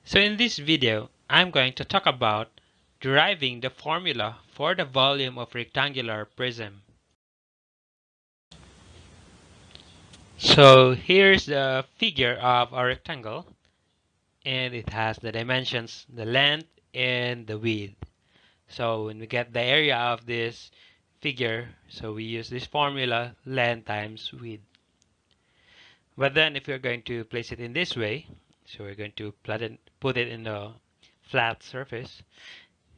So in this video, I'm going to talk about deriving the formula for the volume of rectangular prism. So here's the figure of a rectangle, and it has the dimensions, the length, and the width. So when we get the area of this figure, so we use this formula, length times width. But then if we're going to place it in this way, so we're going to put it in a flat surface.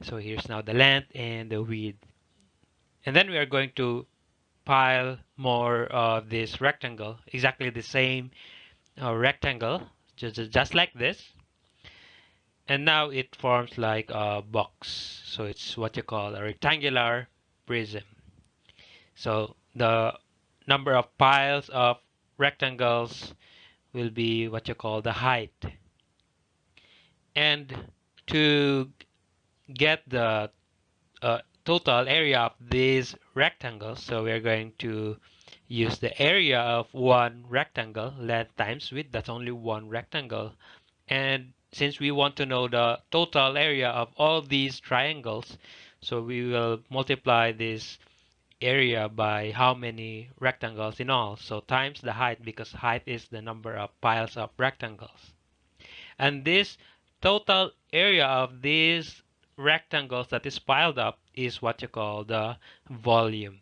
So here's now the length and the width. And then we are going to pile more of this rectangle, exactly the same rectangle, just like this. And now it forms like a box. So it's what you call a rectangular prism. So the number of piles of rectangles will be what you call the height. And to get the total area of these rectangles, so we're going to use the area of one rectangle, length times width, that's only one rectangle. And since we want to know the total area of all these triangles, so we will multiply this area by how many rectangles in all, so times the height, because height is the number of piles of rectangles. And this total area of these rectangles that is piled up is what you call the volume.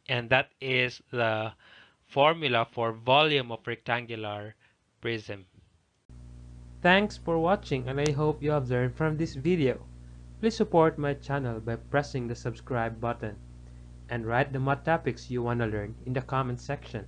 And that is the formula for volume of rectangular prism. Thanks for watching, and I hope you have learned from this video. Please support my channel by pressing the subscribe button and write the math topics you want to learn in the comment section.